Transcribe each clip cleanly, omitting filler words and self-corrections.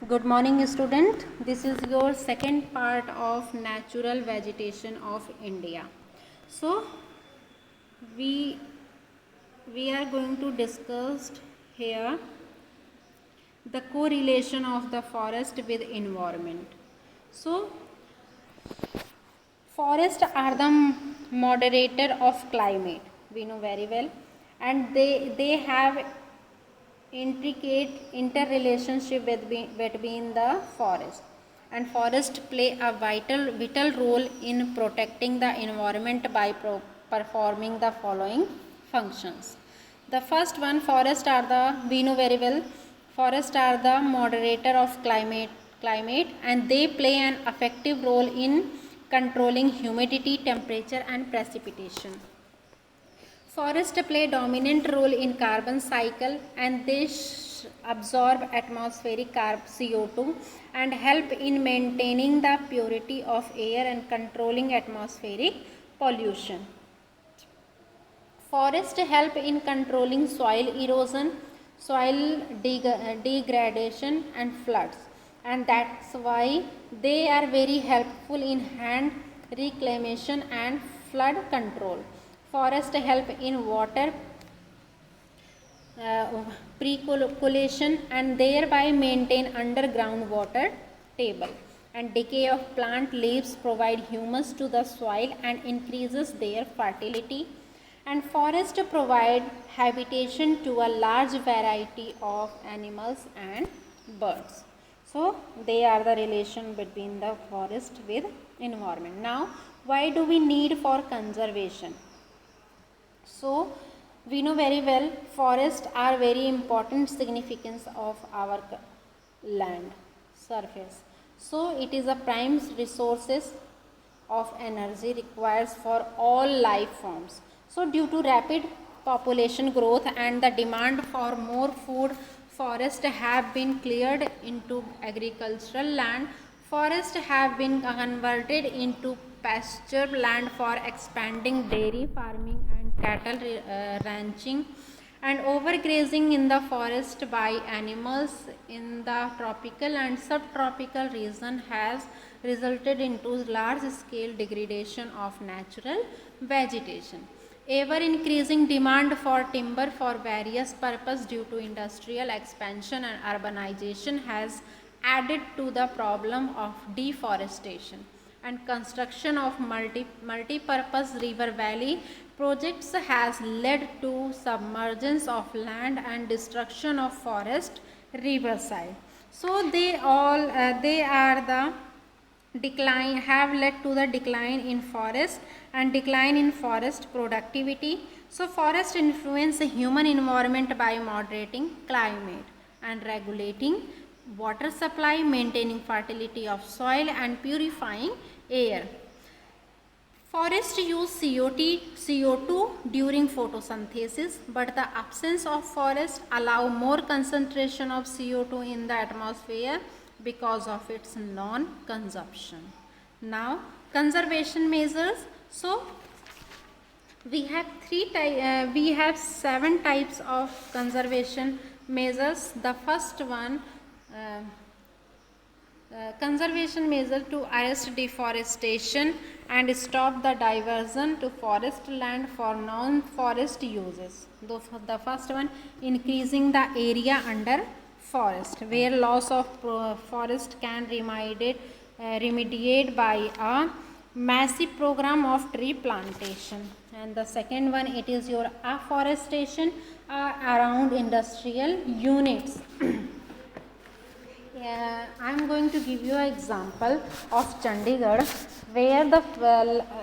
Good morning, student. This is your second part of natural vegetation of India. So we we are going to discuss here the correlation of the forest with environment. So forests are the moderator of climate. We know very well, and they have intricate interrelationship between the forest, and forests play a vital role in protecting the environment by performing the following functions. The first one, forests are the, we know very well, forests are the moderator of climate, and they play an effective role in controlling humidity, temperature and precipitation. Forests play a dominant role in carbon cycle, and they absorb atmospheric CO2 and help in maintaining the purity of air and controlling atmospheric pollution. Forests help in controlling soil erosion, soil degradation and floods, and that's why they are very helpful in hand reclamation and flood control. Forests help in water percolation and thereby maintain underground water table. And decay of plant leaves provide humus to the soil and increases their fertility. And forests provide habitation to a large variety of animals and birds. So they are the relation between the forest with environment. Now, why do we need for conservation? So we know very well forests are very important significance of our land surface. So it is a prime resources of energy requires for all life forms. So due to rapid population growth and the demand for more food, forests have been cleared into agricultural land. Forests have been converted into pasture land for expanding dairy farming and cattle ranching, and overgrazing in the forest by animals in the tropical and subtropical region has resulted into large scale degradation of natural vegetation. Ever increasing demand for timber for various purposes due to industrial expansion and urbanization has added to the problem of deforestation, and construction of multi-purpose river valley projects has led to submergence of land and destruction of forest riverside. So they are the decline, have led to the decline in forest and decline in forest productivity. So forests influence the human environment by moderating climate and regulating water supply, maintaining fertility of soil and purifying air. Forests use CO2 during photosynthesis, but the absence of forest allow more concentration of CO2 in the atmosphere because of its non-consumption. Now, conservation measures. So, we have 7 types of conservation measures. The first one, conservation measure to arrest deforestation and stop the diversion to forest land for non-forest uses. The first one, increasing the area under forest, where loss of forest can remediate by a massive program of tree plantation. And the second one, it is your afforestation around industrial units. I am going to give you an example of Chandigarh, where the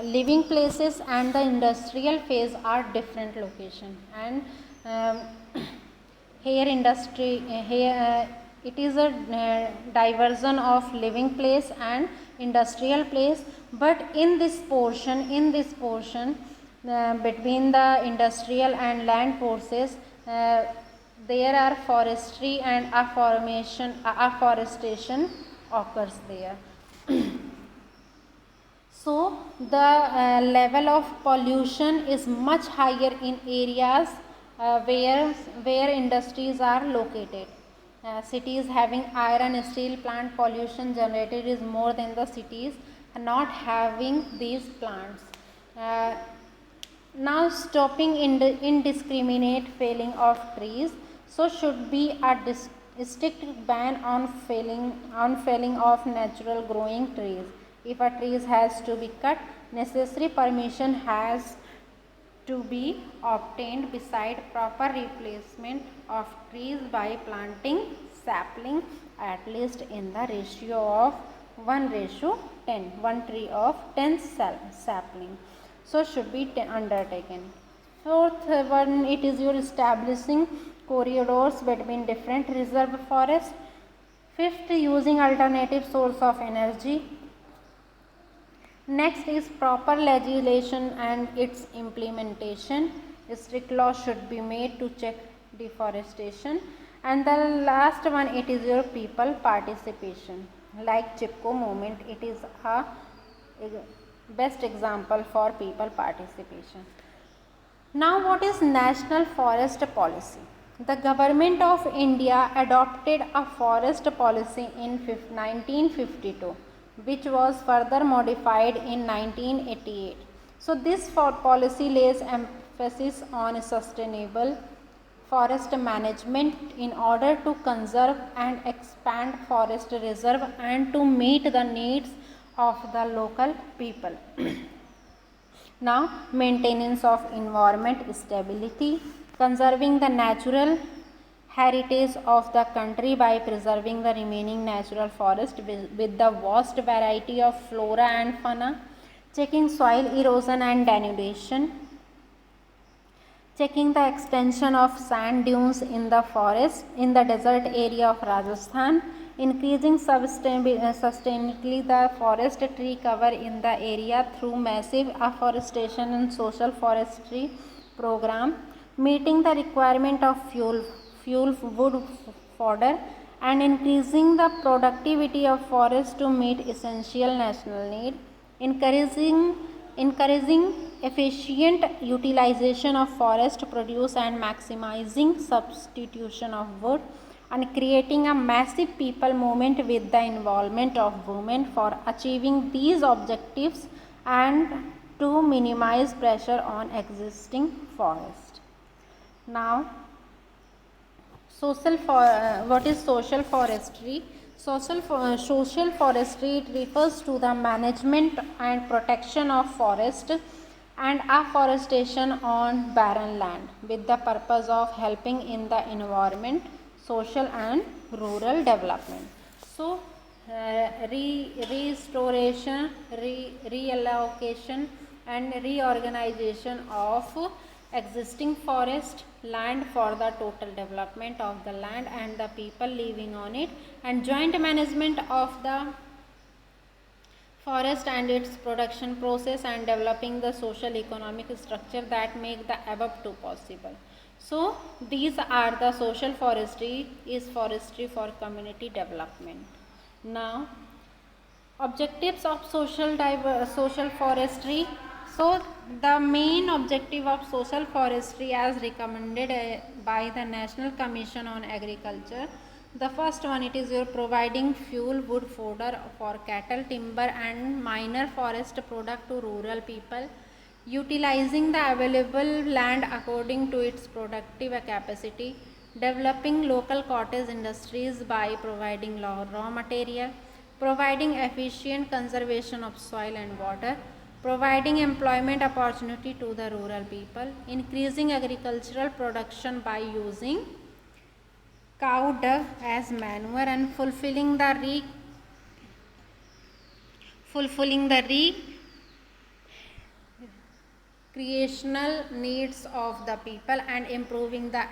living places and the industrial phase are different location, and here it is a diversion of living place and industrial place, but in this portion between the industrial and land forces, there are forestry and afforestation occurs there. So the level of pollution is much higher in areas where industries are located, cities having iron steel plant pollution generated is more than the cities not having these plants. Uh, Now stopping indiscriminate felling of trees, so should be a strict ban on felling of natural growing trees. If a tree has to be cut, necessary permission has to be obtained beside proper replacement of trees by planting sapling at least in the ratio of 1:10, one tree of 10 sapling. So should be undertaken. Fourth one, it is your establishing corridors between different reserve forests. Fifth, using alternative source of energy. Next is proper legislation and its implementation. Strict law should be made to check deforestation. And the last one, it is your people participation. Like Chipko movement, it is a best example for people participation. Now, what is National Forest Policy? The Government of India adopted a forest policy in 1952, which was further modified in 1988. So, this policy lays emphasis on sustainable forest management in order to conserve and expand forest reserve and to meet the needs of the local people. Now, maintenance of environment stability, conserving the natural heritage of the country by preserving the remaining natural forest with the vast variety of flora and fauna, checking soil erosion and denudation, checking the extension of sand dunes in the forest in the desert area of Rajasthan, increasing sustainably the forest tree cover in the area through massive afforestation and social forestry program, meeting the requirement of fuel wood fodder, and increasing the productivity of forest to meet essential national need, encouraging efficient utilization of forest produce and maximizing substitution of wood, and creating a massive people movement with the involvement of women for achieving these objectives and to minimize pressure on existing forest. Now, what is social forestry? Social forestry refers to the management and protection of forest and afforestation on barren land with the purpose of helping in the environment, social and rural development. So, restoration, reallocation and reorganization of existing forest land for the total development of the land and the people living on it, and joint management of the forest and its production process, and developing the social economic structure that make the above two possible. So, these are the social forestry is forestry for community development. Now, objectives of social forestry. So, the main objective of social forestry as recommended by the National Commission on Agriculture. The first one, it is your providing fuel, wood, fodder for cattle, timber and minor forest product to rural people, utilizing the available land according to its productive capacity, developing local cottage industries by providing raw material, providing efficient conservation of soil and water, providing employment opportunity to the rural people, increasing agricultural production by using cow dung as manure, and fulfilling the recreational needs of the people, and improving the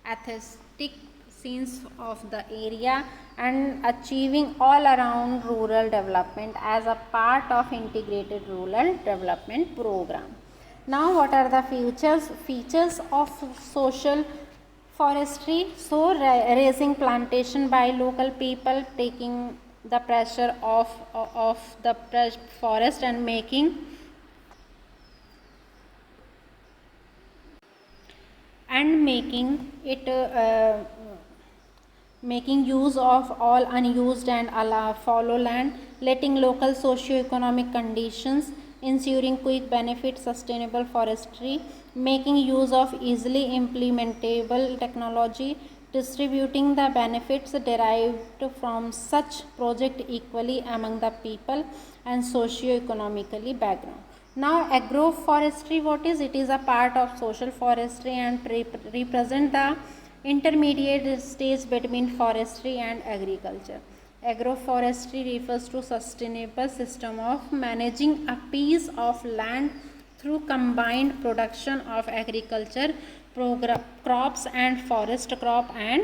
aesthetic scenes of the area, and achieving all around rural development as a part of integrated rural development program. Now, what are the features of social forestry? So, raising plantation by local people, taking the pressure of the forest and making it making use of all unused and fallow land, letting local socio-economic conditions, ensuring quick benefit sustainable forestry, making use of easily implementable technology, distributing the benefits derived from such project equally among the people and socio-economically background. Now agroforestry, what is it? Is a part of social forestry and represent the intermediate stage between forestry and agriculture. Agroforestry refers to sustainable system of managing a piece of land through combined production of agriculture crops and forest crop and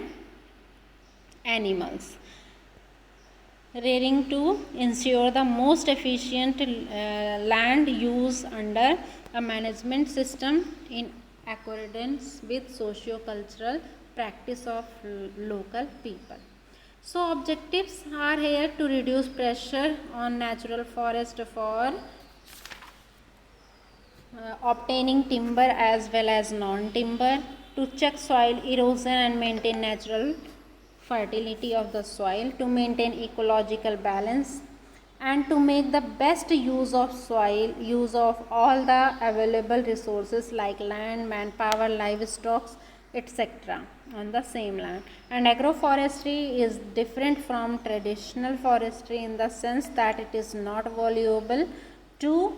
animals, rearing to ensure the most efficient land use under a management system in accordance with socio-cultural practice of local people. So objectives are here to reduce pressure on natural forest for obtaining timber as well as non-timber, to check soil erosion and maintain natural fertility of the soil, to maintain ecological balance, and to make the best use of soil, use of all the available resources like land, manpower, livestock, etc. on the same land. And agroforestry is different from traditional forestry in the sense that it is not vulnerable to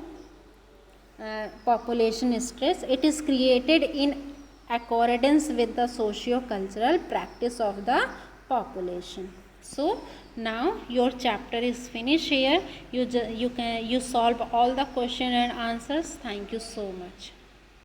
population stress. It is created in accordance with the socio-cultural practice of the population. So now your chapter is finished here. You solve all the question and answers. Thank you so much.